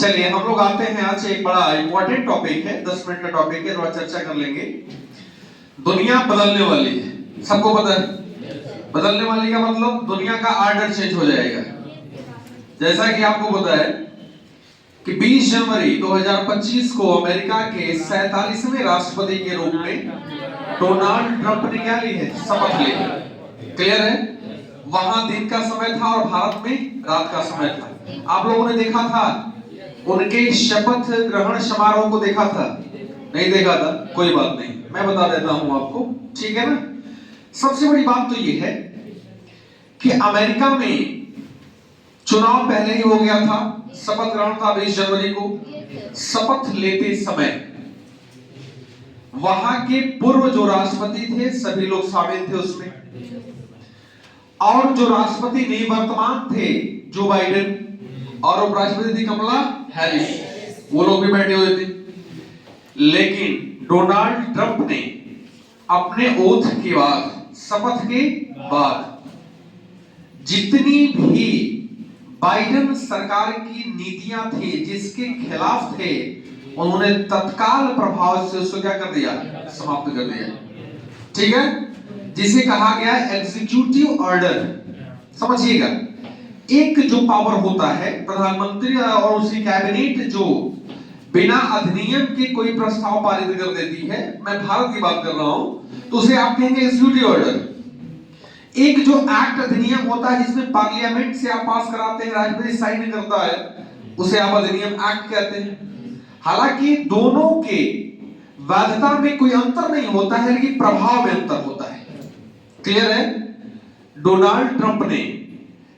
चलिए हम लोग आते हैं आज एक बड़ा इंपॉर्टेंट टॉपिक है, 10 मिनट का टॉपिक है, थोड़ा चर्चा कर लेंगे। दुनिया बदलने वाली है, सबको पता है। बदलने वाली का मतलब दुनिया का ऑर्डर चेंज हो जाएगा। जैसा कि आपको पता है कि 20 जनवरी 2025 को अमेरिका के 47वें राष्ट्रपति के रूप में डोनाल्ड ट्रंप ने क्या ली है, शपथ ली है। क्लियर है? वहां दिन का समय था और भारत में रात का समय था। आप लोगों ने देखा था उनके शपथ ग्रहण समारोह को, देखा था? नहीं देखा था? कोई बात नहीं, मैं बता देता हूं आपको, ठीक है ना। सबसे बड़ी बात तो यह है कि अमेरिका में चुनाव पहले ही हो गया था, शपथ ग्रहण था 20 जनवरी को। शपथ लेते समय वहां के पूर्व जो राष्ट्रपति थे सभी लोग शामिल थे उसमें, और जो राष्ट्रपति निवर्तमान थे जो बाइडेन, और उपराष्ट्रपति थी कमला हैरिस, वो लोग भी बैठे हुए थे। लेकिन डोनाल्ड ट्रंप ने अपने ओथ के बाद, शपथ के बाद, जितनी भी बाइडेन सरकार की नीतियां थी जिसके खिलाफ थे, उन्होंने तत्काल प्रभाव से उसको क्या कर दिया, समाप्त कर दिया। ठीक है, जिसे कहा गया एग्जीक्यूटिव ऑर्डर। समझिएगा, एक जो पावर होता है प्रधानमंत्री और उसकी कैबिनेट जो बिना अधिनियम के कोई प्रस्ताव पारित कर देती है, मैं भारत की बात कर रहा हूं, तो उसे आप कहेंगे एग्जीक्यूटिव ऑर्डर। एक जो एक्ट अधिनियम होता है जिसमें पार्लियामेंट से आप पास कराते हैं, राष्ट्रपति साइन करता है, उसे आप अधिनियम एक्ट कहते हैं। हालांकि दोनों के वैधता में कोई अंतर नहीं होता है, लेकिन प्रभाव में अंतर होता है। क्लियर है? डोनाल्ड ट्रंप ने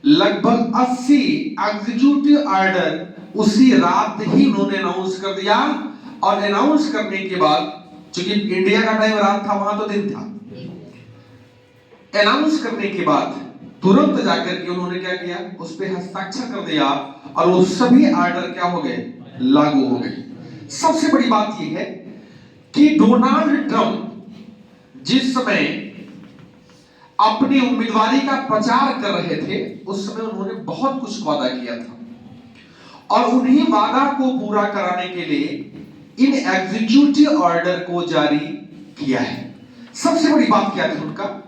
लगभग 80 एग्जीक्यूटिव ऑर्डर उसी रात ही उन्होंने अनाउंस कर दिया, और अनाउंस करने के बाद, चूंकि इंडिया का टाइम रात था, वहां तो दिन था, अनाउंस करने के बाद तुरंत जाकर के उन्होंने क्या किया, उस पे हस्ताक्षर कर दिया, और वो सभी ऑर्डर क्या हो गए, लागू हो गए। सबसे बड़ी बात यह है कि डोनाल्ड ट्रंप जिस समय अपनी उम्मीदवारी का प्रचार कर रहे थे, उस समय उन्होंने बहुत कुछ वादा किया था, और उन्हीं वादा को पूरा कराने के लिए इन एग्जीक्यूटिव ऑर्डर को जारी किया है। सबसे बड़ी बात क्या थी उनका?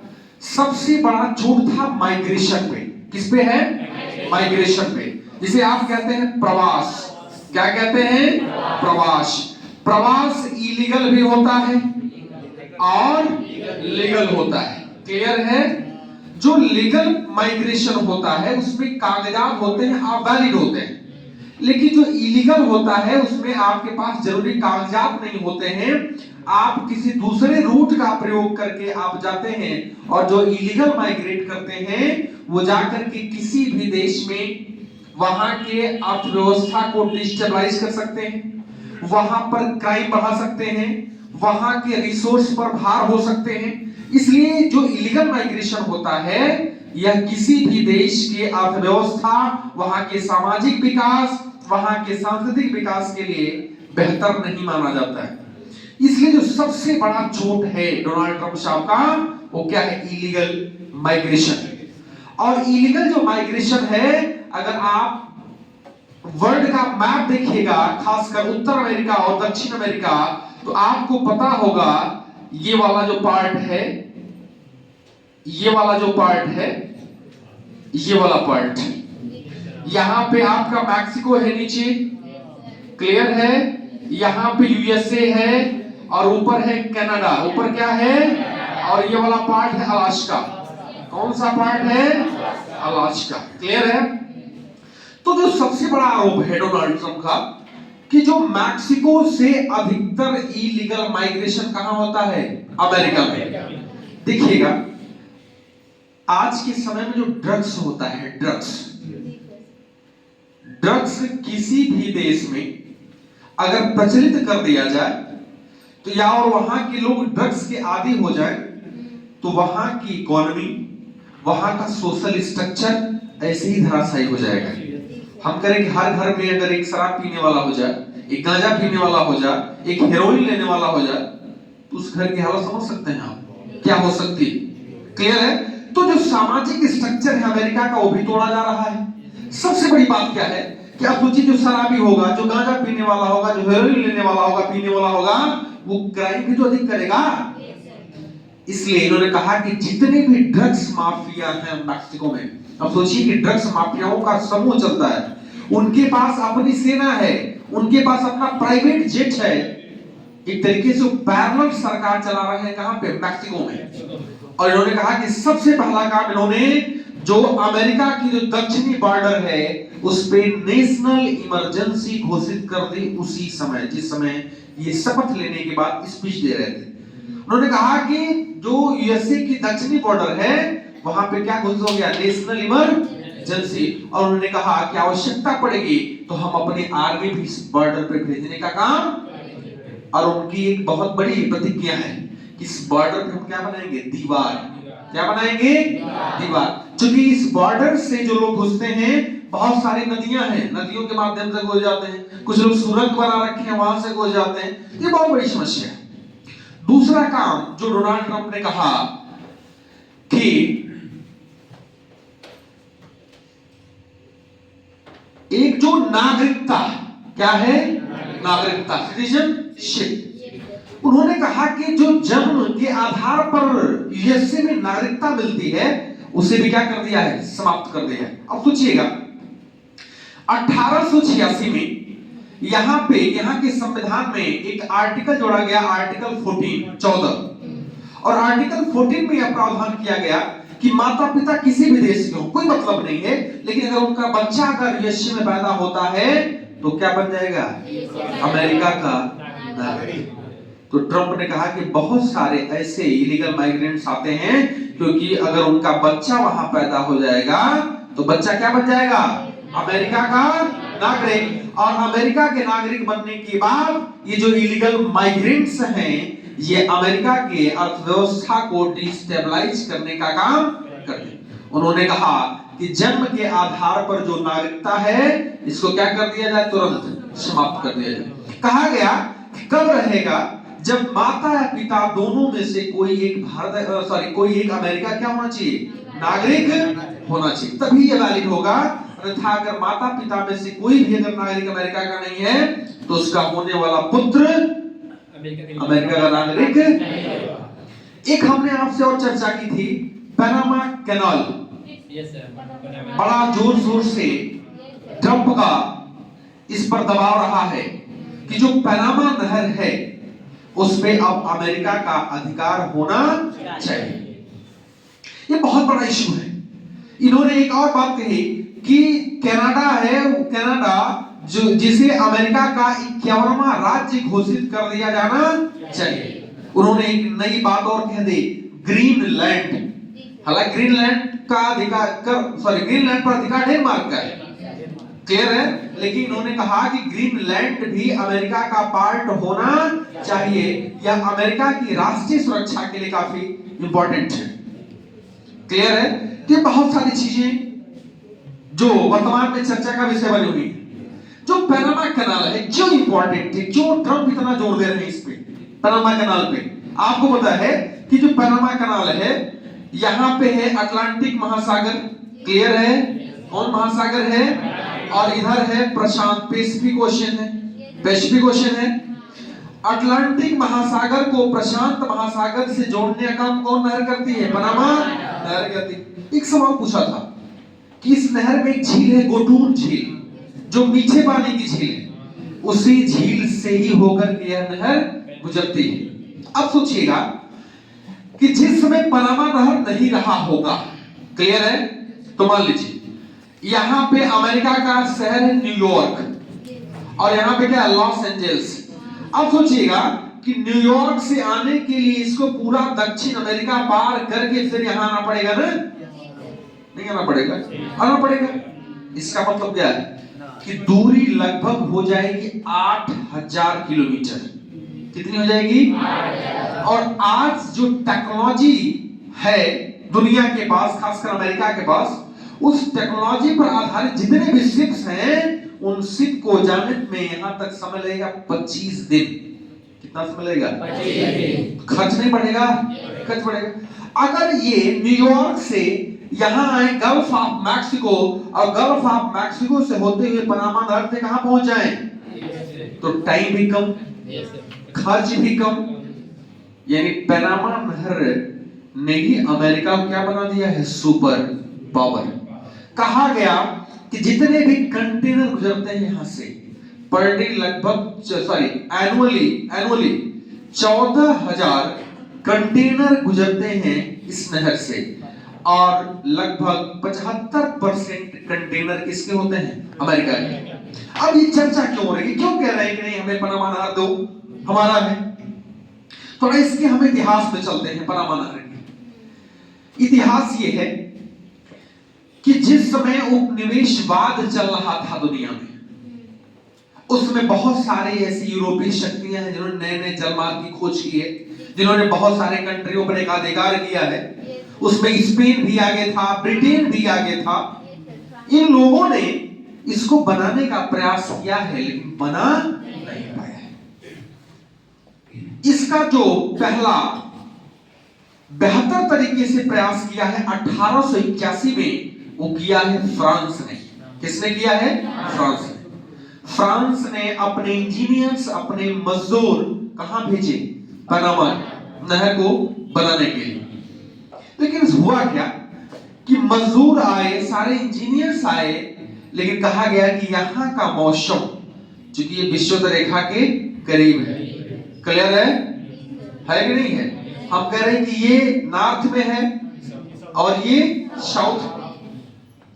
सबसे बड़ा जोर था माइग्रेशन पे। किस पे है? माइग्रेशन पे, जिसे आप कहते हैं प्रवास। क्या कहते हैं? प्रवास। प्रवास इलीगल भी होता है और लीगल होता है। क्लियर है? जो लीगल माइग्रेशन होता है उसमें कागजात होते हैं, आप वैलिड होते हैं, लेकिन जो इलीगल होता है उसमें आपके पास जरूरी कागजात नहीं होते हैं, आप किसी दूसरे रूट का प्रयोग करके आप जाते हैं, और जो इलीगल माइग्रेट करते हैं वो जाकर के किसी भी देश में वहां के अर्थव्यवस्था को डिस्टेबलाइज कर सकते हैं, वहां पर क्राइम बढ़ा सकते हैं, वहां के रिसोर्स पर भार हो सकते हैं। इसलिए जो इलीगल माइग्रेशन होता है यह किसी भी देश के अर्थव्यवस्था, वहां के सामाजिक विकास, वहां के सांस्कृतिक विकास के लिए बेहतर नहीं माना जाता है। इसलिए जो सबसे बड़ा चोट है डोनाल्ड ट्रंप साहब का, वो क्या है? Illegal migration. और इलीगल जो माइग्रेशन है, अगर आप वर्ल्ड का मैप देखिएगा, खासकर उत्तर अमेरिका और दक्षिण अमेरिका, तो आपको पता होगा ये वाला जो पार्ट है, ये वाला जो पार्ट है, ये वाला पार्ट, यहां पे आपका मैक्सिको है नीचे, क्लियर है? यहां पे यूएसए है, और ऊपर है कनाडा। ऊपर क्या है? और ये वाला पार्ट है अलास्का। कौन सा पार्ट है? अलास्का। क्लियर है? तो जो सबसे बड़ा आरोप है डोनाल्ड ट्रंप का कि जो मैक्सिको से अधिकतर इलीगल माइग्रेशन कहां होता है? अमेरिका में। देखिएगा, आज के समय में जो ड्रग्स होता है, ड्रग्स किसी भी देश में अगर प्रचलित कर दिया जाए तो, या और वहां के लोग ड्रग्स के आदी हो जाए, तो वहां की इकोनॉमी, वहां का सोशल स्ट्रक्चर ऐसे ही धराशायी हो जाएगा। हम करें कि हर घर में अगर एक शराब पीने वाला हो जाए, एक गांजा पीने वाला हो जाए, एक हेरोइन लेने वाला हो जाए, तो उस घर की हालत समझ सकते हैं आप क्या हो सकती है। क्लियर है? तो जो सामाजिक स्ट्रक्चर है अमेरिका का, वो भी तोड़ा जा रहा है। सबसे बड़ी बात क्या है कि आप सोचिए जो शराबी होगा, जो गांजा पीने वाला होगा, जो हेरोइन लेने वाला होगा, पीने वाला होगा, वो क्राइम भी तो अधिक करेगा। इसलिए इन्होंने कहा कि जितने भी ड्रग्स माफिया हैं मैक्सिको में, अब सोचिए कि ड्रग्स माफियाओं का समूह चलता है, उनके पास अपनी सेना है, उनके पास अपना प्राइवेट जेट है, एक तरीके से पैरेलल सरकार चला रहे हैं कहां पे, मैक्सिको में। और इन्होंने कहा कि सबसे पहला काम इन्होंने जो अमेरिका की जो दक्षिणी बॉर्डर है उस पे नेशनल इमरजेंसी घोषित कर दी, उसी समय जिस समय ये शपथ लेने के बाद स्पीच दे रहे थे। उन्होंने कहा कि जो यूएसए की दक्षिणी बॉर्डर है वहां पे क्या घोषित हो गया, नेशनल इमरजेंसी। और उन्होंने कहा कि आवश्यकता पड़ेगी तो हम अपनी आर्मी भी इस बॉर्डर पे भेजने का काम, और उनकी एक बहुत बड़ी प्रतिज्ञा है कि इस बॉर्डर पे हम क्या बनाएंगे, दीवार। क्या बनाएंगे, दीवार। क्योंकि इस बॉर्डर से जो लोग घुसते हैं, बहुत सारी नदियां हैं, नदियों के माध्यम से घुस जाते हैं, कुछ लोग सुरंग बना रखे हैं वहां से घुस जाते हैं, ये बहुत बड़ी समस्या है। दूसरा काम जो डोनाल्ड ट्रंप ने कहा कि एक जो नागरिकता, क्या है, नागरिकता, सिटीजनशिप। उन्होंने कहा कि जो जन्म के आधार पर यूएसए में नागरिकता मिलती है उसे भी क्या कर दिया है, समाप्त कर दिया है। अब सोचिएगा 1886 में यहां पे, यहां के संविधान में एक आर्टिकल जोड़ा गया, आर्टिकल 14, और आर्टिकल 14 में यह प्रावधान किया गया कि माता पिता किसी भी देश के हो, कोई मतलब नहीं है, लेकिन अगर उनका बच्चा अगर यूएसए में पैदा होता है तो क्या बन जाएगा, अमेरिका का नागरिक। तो ट्रंप ने कहा कि बहुत सारे ऐसे इलीगल माइग्रेंट्स आते हैं क्योंकि अगर उनका बच्चा वहां पैदा हो जाएगा तो बच्चा क्या बन जाएगा, अमेरिका का नागरिक। और अमेरिका के नागरिक बनने के बाद ये जो इलीगल माइग्रेंट्स हैं ये अमेरिका के अर्थव्यवस्था को डिस्टेबलाइज करने का काम करते हैं। उन्होंने कहा कि जन्म के आधार पर जो नागरिकता है इसको क्या कर दिया जाए, तुरंत समाप्त कर दिया जाए। कहा गया कि कब रहेगा, जब माता या पिता दोनों में से कोई एक कोई एक अमेरिका क्या होना चाहिए, नागरिक होना चाहिए, तभी ये वैलिड होगा। अन्यथा अगर माता पिता में से कोई भी अगर नागरिक अमेरिका का नहीं है तो उसका होने वाला पुत्र अमेरिका का नागरिक। एक हमने आपसे और चर्चा की थी, पनामा कैनाल। बड़ा जोर जोर से ट्रंप का इस पर दबाव रहा है कि जो पनामा नहर है उस पे अब अमेरिका का अधिकार होना चाहिए। ये बहुत बड़ा इशू है। इन्होंने एक और बात कही कि कनाडा है, कनाडा जो जिसे अमेरिका का 51वां राज्य घोषित कर दिया जाना चाहिए। उन्होंने एक नई बात और कह दी, ग्रीनलैंड। हालांकि ग्रीनलैंड का अधिकार ग्रीनलैंड पर अधिकार डेनमार्क का है, क्लियर है, लेकिन इन्होंने कहा कि ग्रीनलैंड भी अमेरिका का पार्ट होना चाहिए, या अमेरिका की राष्ट्रीय सुरक्षा के लिए काफी इंपॉर्टेंट है, क्लियर है। कि बहुत सारी चीजें जो वर्तमान में चर्चा का विषय बनी हुई है। जो पनामा कैनाल है क्यों इंपॉर्टेंट है, क्यों ट्रंप इतना जोर दे रहे हैं इस पे, पनामा कैनाल पे। आपको पता है कि जो पनामा कैनाल है यहां पे है अटलांटिक महासागर, क्लियर है, कौन महासागर है, और इधर है प्रशांत, पैसिफिक ओशन है, पैसिफिक ओशन है। अटलांटिक महासागर को प्रशांत महासागर से जोड़ने का काम कौन नहर करती है, पनामा नहर करती है। एक सवाल पूछा था कि इस नहर में एक झील है, गोटून झील, जो मीठे पानी की झील है, उसी झील से ही होकर के यह नहर गुजरती है। अब सोचिएगा कि जिस समय पनामा नहर नहीं रहा होगा, क्लियर है, तो मान लीजिए यहां पे अमेरिका का शहर है न्यूयॉर्क और यहां पे क्या है, लॉस एंजल्स। अब सोचिएगा कि न्यूयॉर्क से आने के लिए इसको पूरा दक्षिण अमेरिका पार करके फिर यहां आना पड़ेगा ना, नहीं आना पड़ेगा, आना पड़ेगा। इसका मतलब क्या है कि दूरी लगभग हो जाएगी 8000 किलोमीटर। कितनी हो जाएगी, 8000। और आज जो टेक्नोलॉजी है दुनिया के पास, खासकर अमेरिका के पास, उस टेक्नोलॉजी पर आधारित जितने भी शिप्स हैं उन शिप को जाने में यहां तक समय लगेगा 25 दिन। कितना समय लगेगा, 25 दिन। खर्च नहीं बढ़ेगा, खर्च बढ़ेगा। अगर ये न्यूयॉर्क से यहां आए गल्फ ऑफ मैक्सिको, और गल्फ ऑफ मैक्सिको से होते हुए पनामा नहर से कहां पहुंच जाए, तो टाइम भी कम, खर्च भी कम। यानी पनामा नहर ने ही अमेरिका को क्या बना दिया है, सुपर पावर। कहा गया कि जितने भी कंटेनर गुजरते हैं यहां से पर डे लगभग एनुअली 14,000 कंटेनर गुजरते हैं इस नहर से, और लगभग 75% कंटेनर किसके होते हैं, अमेरिका के। अब ये चर्चा क्यों हो रही है, क्यों कह रहे हैं कि नहीं हमें पनामा नहर दो, हमारा है। थोड़ा इसके हम इतिहास में चलते हैं। पनामा नहर के इतिहास ये है कि जिस समय उपनिवेशवाद चल रहा था दुनिया में, उसमें बहुत सारे ऐसी यूरोपीय शक्तियां हैं जिन्होंने नए नए जलमार्ग की खोज की है, जिन्होंने बहुत सारे कंट्रियों पर एकाधिकार किया है। उसमें स्पेन भी आगे था, ब्रिटेन भी आगे था। इन लोगों ने इसको बनाने का प्रयास किया है, लेकिन बना नहीं पाया है। इसका जो पहला बेहतर तरीके से प्रयास किया है 1881 में, वो किया है फ्रांस ने। किसने किया है, फ्रांस ने। फ्रांस ने अपने इंजीनियर्स, अपने मजदूर कहां भेजे, पनामा नहर को बनाने के लिए। लेकिन हुआ क्या कि मजदूर आए, सारे इंजीनियर्स आए, लेकिन कहा गया कि यहां का मौसम, चूंकि ये विषुवत रेखा के करीब है, क्लियर है कि नहीं है? हम कह रहे हैं कि ये नॉर्थ में है और ये साउथ,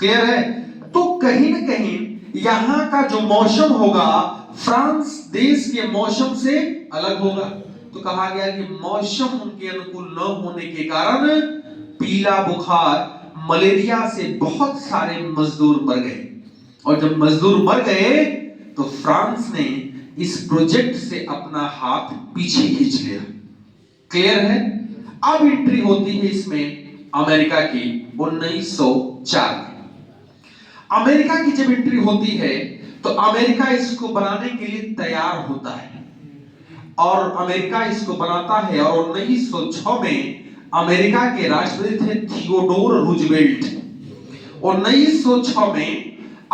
क्लियर है? तो कहीं ना कहीं यहां का जो मौसम होगा फ्रांस देश के मौसम से अलग होगा। तो कहा गया कि मौसम उनके अनुकूल न होने के कारण पीला बुखार, मलेरिया से बहुत सारे मजदूर मर गए। और जब मजदूर मर गए तो फ्रांस ने इस प्रोजेक्ट से अपना हाथ पीछे खींच लिया। क्लियर है? अब एंट्री होती है इसमें अमेरिका की 1904। अमेरिका की जब एंट्री होती है तो अमेरिका इसको बनाने के लिए तैयार होता है, और अमेरिका इसको बनाता है। और 1906 में अमेरिका के राष्ट्रपति थे थियोडोर रूजवेल्ट। 1906 में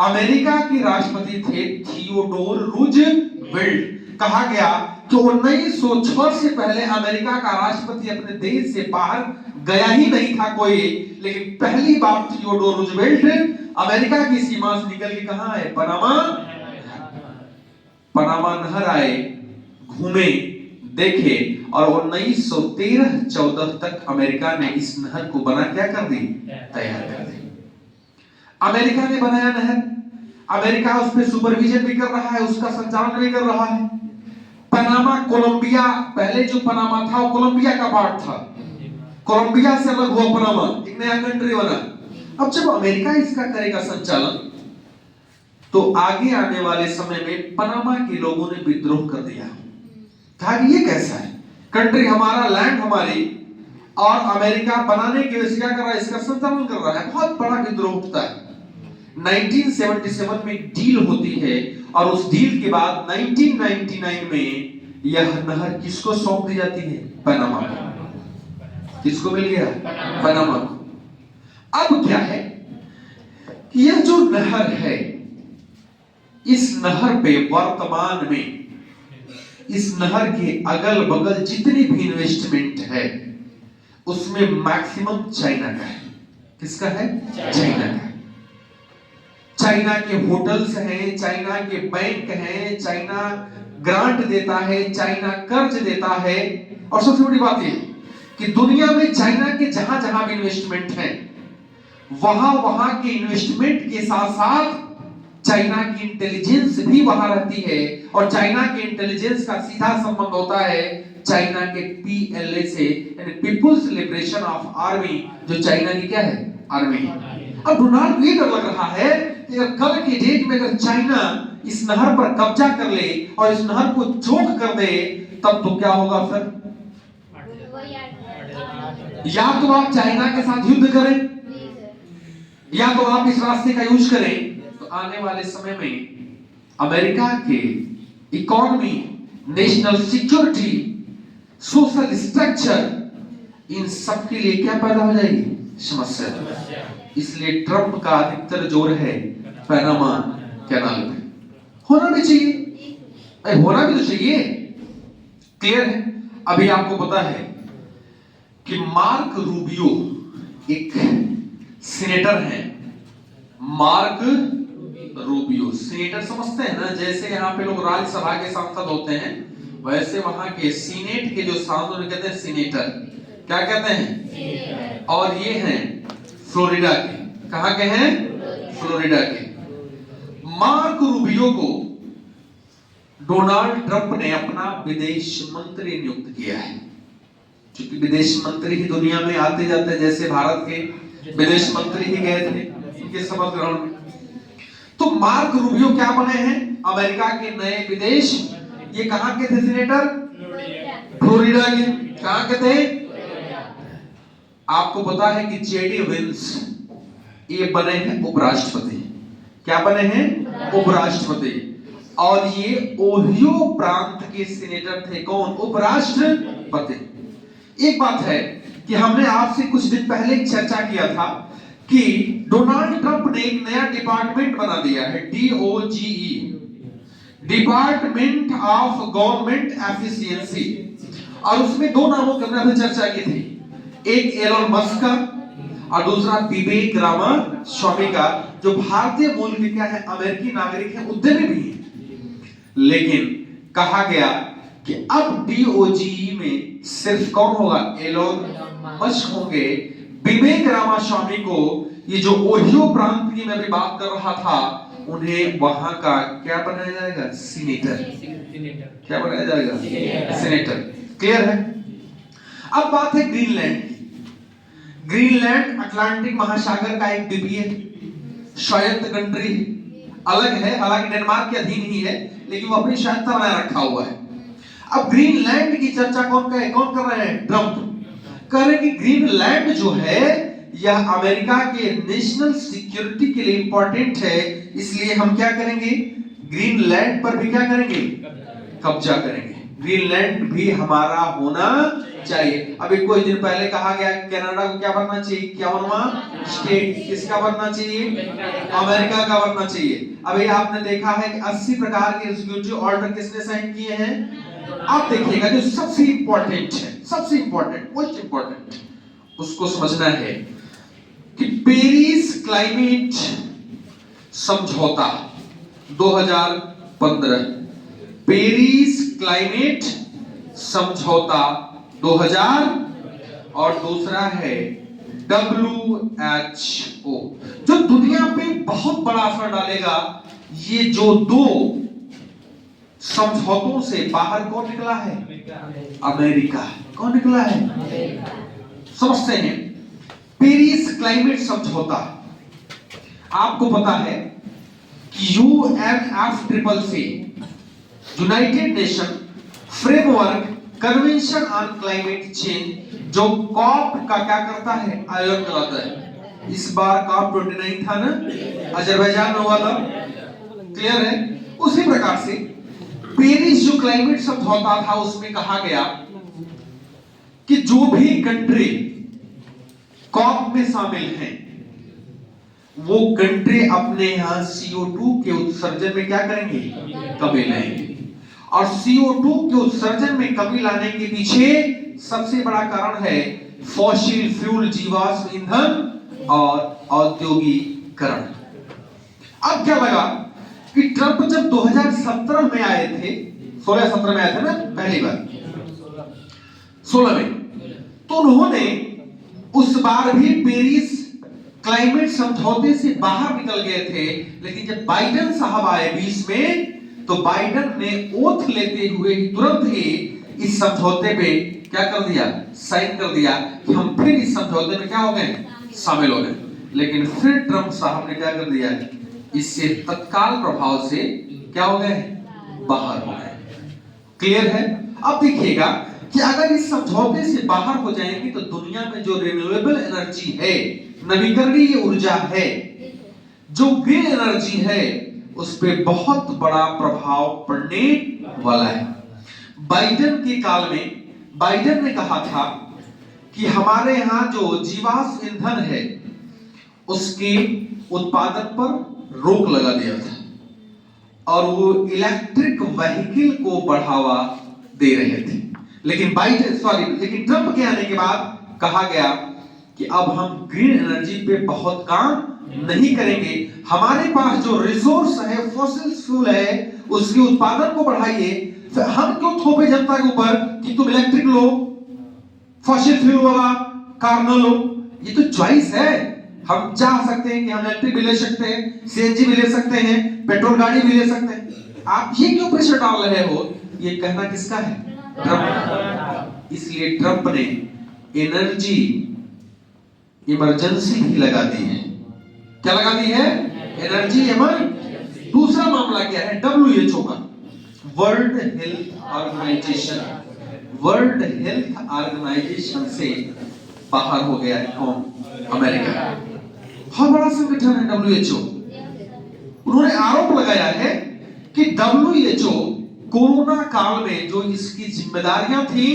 अमेरिका के राष्ट्रपति थे थियोडोर रूजवेल्ट। कहा गया कि 1906 से पहले अमेरिका का राष्ट्रपति अपने देश से बाहर गया ही नहीं था कोई, लेकिन पहली बार थियोडोर रूजवेल्ट अमेरिका की सीमा से निकल के कहां आए, पनामा नहर आए, घूमे, देखे, और 1913-14 तक अमेरिका ने इस नहर को बना क्या कर दी, तैयार कर दी। अमेरिका ने बनाया नहर, अमेरिका उस पर सुपरविजन भी कर रहा है, उसका संचालन भी कर रहा है। पनामा कोलंबिया, पहले जो पनामा था वो कोलंबिया का पार्ट था, कोलंबिया से अलग हुआ पनामा, एक नया कंट्री बना। अब जब अमेरिका इसका करेगा संचालन, तो आगे आने वाले समय में पनामा के लोगों ने विद्रोह कर दिया। कहा कि ये कैसा है, कंट्री हमारा, लैंड हमारी, और अमेरिका बनाने की वजह से क्या कर रहा है, इसका संचालन कर रहा है। बहुत बड़ा विद्रोह होता है। 1977 में डील होती है, और उस डील के बाद 1999 में यह नहर किसको सौंप दी जाती है, पनामा को। किसको मिल गया, पनामा को। अब क्या है कि यह जो नहर है, इस नहर पे वर्तमान में इस नहर के अगल बगल जितनी भी इन्वेस्टमेंट है उसमें मैक्सिमम चाइना का है। किसका है, चाइना का। चाइना के होटल्स हैं, चाइना के बैंक हैं, चाइना ग्रांट देता है, चाइना कर्ज देता है। और सबसे बड़ी बात यह कि दुनिया में चाइना के जहां जहां भी इन्वेस्टमेंट है, वहां के इन्वेस्टमेंट के साथ साथ चाइना की इंटेलिजेंस भी वहां रहती है। और चाइना के इंटेलिजेंस का सीधा संबंध होता है चाइना के PLA से, यानी पीपुल्स लिबरेशन ऑफ आर्मी, जो चाइना की क्या है, आर्मी। अब डोनाल्ड ये डर लग रहा है कि कल के डेट में अगर चाइना इस नहर पर कब्जा कर ले और इस नहर को चोक कर दे, तब तो क्या होगा फिर, या तो आप चाइना के साथ युद्ध करें, या तो आप इस रास्ते का यूज करें। तो आने वाले समय में अमेरिका के economy, national security, social structure, इन सब के लिए क्या पैदा हो जाएगी, समस्या। इसलिए ट्रंप का अधिकतर जोर है पैनामा कैनाल पे। होना भी चाहिए, होना भी तो चाहिए। क्लियर है। अभी आपको पता है कि मार्क रूबियो एक सीनेटर हैं। मार्क रूबियो सीनेटर समझते हैं ना, जैसे यहाँ पे लोग राज्यसभा के सांसद होते हैं, वैसे वहां के सीनेट के जो सांसद उन्हें कहते हैं सीनेटर। क्या कहते हैं? और ये हैं फ्लोरिडा के। कहां के हैं? फ्लोरिडा के। मार्क रूबियो को डोनाल्ड ट्रंप ने अपना विदेश मंत्री नियुक्त किया है, क्योंकि विदेश मंत्री ही दुनिया में आते जाते, जैसे भारत के विदेश मंत्री ही गए थे उनके शपथ ग्रहण में। तो मार्क रूबियो क्या बने हैं? अमेरिका के नए विदेश, ये कहां के थे सीनेटर? फ्लोरिडा के। कहां के थे? आपको पता है कि जेडी विंस ये बने हैं उपराष्ट्रपति। क्या बने हैं? उपराष्ट्रपति। और ये ओहियो प्रांत के सीनेटर थे। कौन? उपराष्ट्रपति। एक बात है कि हमने आपसे कुछ दिन पहले चर्चा किया था कि डोनाल्ड ट्रंप ने एक नया डिपार्टमेंट बना दिया है, DOGE, department of government efficiency. और उसमें दो नामों की हमने चर्चा की थी, एक एलोन मस्क का और दूसरा विवेक रामास्वामी का, जो भारतीय मूल के क्या है, अमेरिकी नागरिक है, उद्यमी भी है। लेकिन कहा गया कि अब DOGE में सिर्फ कौन होगा? एलोन मस्क होंगे। विवेक रामास्वामी को, ये जो ओहियो प्रांत की मैं भी बात कर रहा था, उन्हें वहां का क्या बनाया जाएगा? सीनेटर। क्या बनाया जाएगा? सीनेटर। क्लियर है। अब बात है ग्रीनलैंड की। ग्रीनलैंड अटलांटिक महासागर का एक द्वीपीय स्वायत्त कंट्री अलग है, हालांकि डेनमार्क के अधीन ही है, लेकिन वो अपनी स्वायत्तता बनाए रखा हुआ है। अब ग्रीनलैंड की चर्चा कौन कर रहे हैं? ट्रंप कह रहे हैं कि ग्रीनलैंड जो है यह अमेरिका के नेशनल सिक्योरिटी के लिए इंपॉर्टेंट है, इसलिए हम क्या करेंगे? ग्रीनलैंड पर भी क्या करेंगे? कब्जा करेंगे। ग्रीनलैंड भी हमारा होना चाहिए। अभी कुछ दिन पहले कहा गया कनाडा को क्या बनना चाहिए? 51वां स्टेट। किसका बनना चाहिए? अमेरिका का बनना चाहिए। अभी आपने देखा है कि 80 प्रकार के एग्जीक्यूटिव ऑर्डर किसने साइन किए हैं? आप देखिएगा, जो सबसे इंपॉर्टेंट है, सबसे इंपॉर्टेंट, मोस्ट इंपॉर्टेंट, उसको समझना है कि पेरिस क्लाइमेट समझौता 2015, पेरिस क्लाइमेट समझौता 2000, और दूसरा है WHO, जो दुनिया पे बहुत बड़ा असर डालेगा। ये जो दो समझौतों से बाहर कौन निकला है? अमेरिका। कौन निकला है? समझते हैं। पेरिस क्लाइमेट समझौता, आपको पता है कि UNFCCC, United nation framework convention on climate change, जो कॉप का क्या करता है? आयोजन कराता है। इस बार कॉप 29 था ना, अजरबैजान में हुआ था। क्लियर है। उसी प्रकार से पेरिस जो क्लाइमेट समझौता था, उसमें कहा गया कि जो भी कंट्री कॉप में शामिल हैं, वो कंट्री अपने यहां CO2 के उत्सर्जन में क्या करेंगे? कमी लाएंगे। और CO2 के उत्सर्जन में कमी लाने के पीछे सबसे बड़ा कारण है फॉसिल फ्यूल, जीवाश्म ईंधन और औद्योगिकरण। अब क्या लगा कि ट्रंप जब 2017 में आए थे, 16-17 में आए थे ना पहली बार, 16 में, तो उन्होंने उस बार भी पेरिस क्लाइमेट समझौते से बाहर निकल गए थे। लेकिन जब बाइडेन साहब आए 20 में, तो बाइडेन ने ओथ लेते हुए तुरंत ही इस समझौते पे क्या कर दिया? साइन कर दिया कि हम फिर इस समझौते में क्या हो गए? शामिल हो गए। लेकिन फिर ट्रंप साहब ने क्या कर दिया? इससे तत्काल प्रभाव से क्या हो गए? बाहर हो गए। क्लियर है। अब देखिएगा कि अगर इस समझौते से बाहर हो जाएंगे तो दुनिया में जो रिन्यूएबल एनर्जी है, नवीकरणीय ऊर्जा है, जो ग्रीन एनर्जी है, उस पे बहुत बड़ा प्रभाव पड़ने वाला है। बाइडेन के काल में बाइडेन ने कहा था कि हमारे यहाँ जो जीवाश्म ईंधन है उसके उत्पादन पर रोक लगा दिया था और वो इलेक्ट्रिक व्हीकल को बढ़ावा दे रहे थे। लेकिन लेकिन ट्रंप के आने के बाद कहा गया कि अब हम ग्रीन एनर्जी पे बहुत काम नहीं करेंगे, हमारे पास जो रिसोर्स है फॉसिल फ्यूल है उसके उत्पादन को बढ़ाइए। फिर हम क्यों थोपे जनता के ऊपर कि तुम इलेक्ट्रिक लो, फॉसिल फ्यूल वाला कार न लो। ये तो चॉइस है, हम चाह सकते हैं कि हम इलेक्ट्रिक भी ले सकते हैं, सीएनजी भी ले सकते हैं, पेट्रोल गाड़ी भी ले सकते हैं। आप ये क्यों प्रेशर डाल रहे हो? ये कहना किसका है? ट्रंप। इसलिए ट्रंप ने एनर्जी इमरजेंसी भी लगा दी है। क्या लगा दी है? Energy emergency. दूसरा मामला क्या है? WHO का, world health organization. World health organization से बाहर हो गया है कौन? अमेरिका। बहुत बड़ा संगठन है WHO। उन्होंने आरोप लगाया है कि WHO कोरोना काल में जो इसकी जिम्मेदारियां थी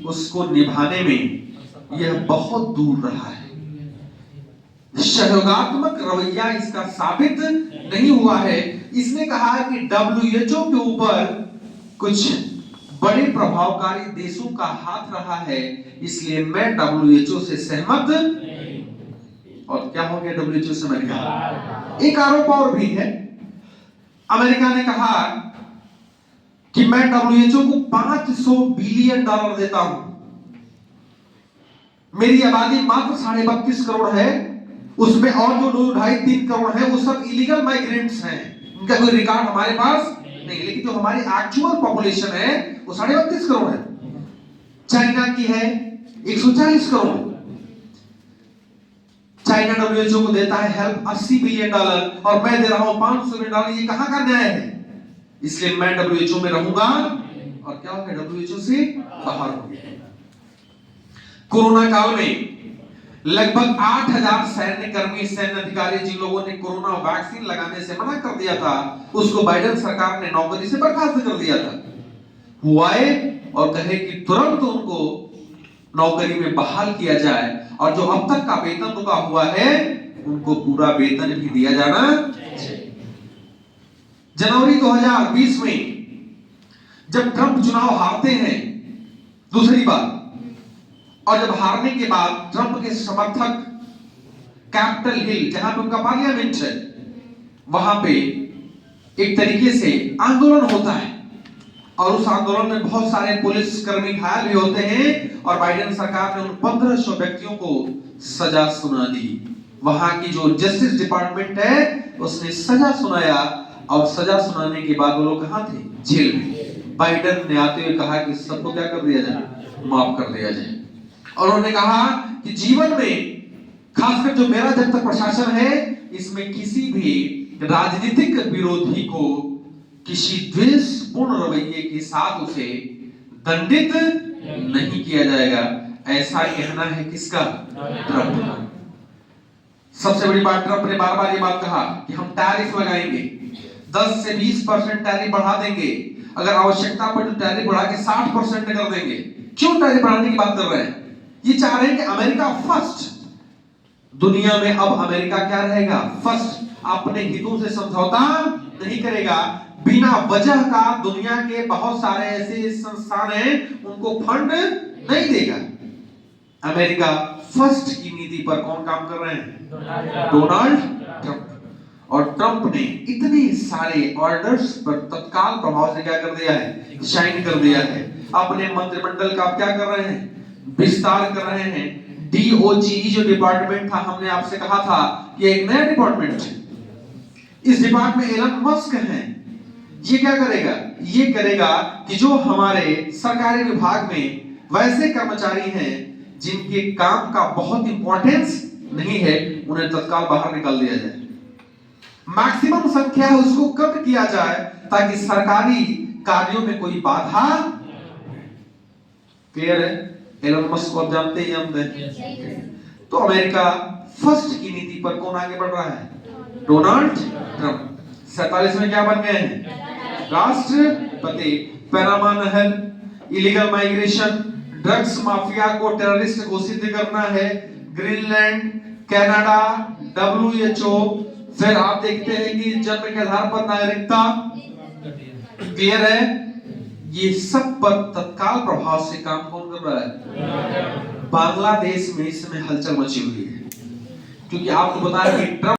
उसको निभाने में यह बहुत दूर रहा है। सहयोगात्मक रवैया इसका साबित नहीं हुआ है। इसने कहा कि WHO के ऊपर कुछ बड़े प्रभावकारी देशों का हाथ रहा है, इसलिए मैं WHO से सहमत। और क्या हो गया WHO से अमेरिका? एक आरोप और भी है। अमेरिका ने कहा कि मैं WHO को $500 बिलियन देता हूं। मेरी आबादी मात्र 32.5 करोड़ है, उसमें और जो 2.5-3 करोड़ है वो सब इलीगल माइग्रेंट्स हैं, उनका कोई रिकॉर्ड हमारे पास नहीं। लेकिन जो हमारी एक्चुअल पॉपुलेशन है वो 32.5 करोड़ है। चाइना की है 140 करोड़। चाइना WHO को देता है हेल्प $80 बिलियन और मैं दे रहा हूं $500 बिलियन। ये कहां का न्याय है? इसलिए मैं WHO में रहूंगा। और क्या हो गया? WHO से बाहर हो गया। कोरोना काल में लगभग 8,000 सैन्य अधिकारी जिन लोगों ने कोरोना वैक्सीन लगाने से मना कर दिया था उसको बाइडेन सरकार ने नौकरी से बर्खास्त कर दिया था। वो आए और कहे कि तुरंत उनको नौकरी में बहाल किया जाए और जो अब तक का वेतन रुका हुआ है उनको पूरा वेतन भी दिया जाना। जनवरी 2020 में जब ट्रंप चुनाव हारते हैं दूसरी बार, और जब हारने के बाद ट्रंप के समर्थक कैपिटल हिल जहां पे उनका पार्लियामेंट है वहां पे एक तरीके से आंदोलन होता है और उस आंदोलन में बहुत सारे पुलिस कर्मी घायल भी होते हैं और बाइडेन सरकार ने उन 1500 व्यक्तियों को सजा सुना दी। वहां की जो जस्टिस डिपार्टमेंट है उसने सजा सुनाया और सजा सुनाने के बाद वो लोग कहां थे? जेल में। बाइडेन ने आते हुए कहा कि सबको क्या कर दिया जाए? माफ कर दिया जाए। और उन्होंने कहा कि जीवन में खासकर जो मेरा जब तक प्रशासन है इसमें किसी भी राजनीतिक विरोधी को किसी द्वेषपूर्ण रवैये के साथ उसे दंडित नहीं किया जाएगा। ऐसा कहना है किसका? ट्रंप का। सबसे बड़ी बात, ट्रंप ने बार बार ये बात कहा कि हम टैरिफ लगाएंगे, 10 से 20% टैरिफ बढ़ा देंगे, अगर आवश्यकता पड़े तो टैरिफ बढ़ा के 60% कर देंगे। क्यों टैरिफ बढ़ाने की बात कर रहे हैं? ये चाह रहे हैं कि अमेरिका फर्स्ट। दुनिया में अब अमेरिका क्या रहेगा? फर्स्ट। अपने हितों से समझौता नहीं करेगा। बिना वजह का दुनिया के बहुत सारे ऐसे संस्थान हैं उनको फंड नहीं देगा। अमेरिका फर्स्ट की नीति पर कौन काम कर रहे हैं? Donald Trump. और ट्रंप ने इतने सारे ऑर्डर्स पर तत्काल प्रभाव से क्या कर दिया है? साइन कर दिया है। अपने मंत्रिमंडल का क्या कर रहे हैं? विस्तार कर रहे हैं। DOGE जो डिपार्टमेंट था, हमने आपसे कहा था कि एक नया डिपार्टमेंट है। इस डिपार्टमेंट में एलन मस्क हैं। ये क्या करेगा? ये करेगा कि जो हमारे सरकारी विभाग में वैसे कर्मचारी हैं जिनके काम का बहुत इंपॉर्टेंस नहीं है उन्हें तत्काल बाहर निकाल दिया जाए। मैक्सिमम संख्या है उसको कम किया जाए ताकि सरकारी कार्यों में कोई बाधा। क्लियर है? एलन मस्क को आप जानते ही हैं। तो अमेरिका फर्स्ट की नीति पर कौन आगे बढ़ रहा है? Donald Trump. 47 में क्या बन गए हैं? राष्ट्रपति। पैनामा नहर, इलीगल माइग्रेशन, ड्रग्स माफिया को टेररिस्ट घोषित करना है, ग्रीनलैंड, कनाडा, WHO। फिर आप देखते हैं कि जन्म के आधार पर नागरिकता, क्लियर है। ये सब पर तत्काल प्रभाव से काम कौन कर रहा है? बांग्लादेश में इसमें हलचल मची हुई है, क्योंकि आपको बताया कि ट्रंप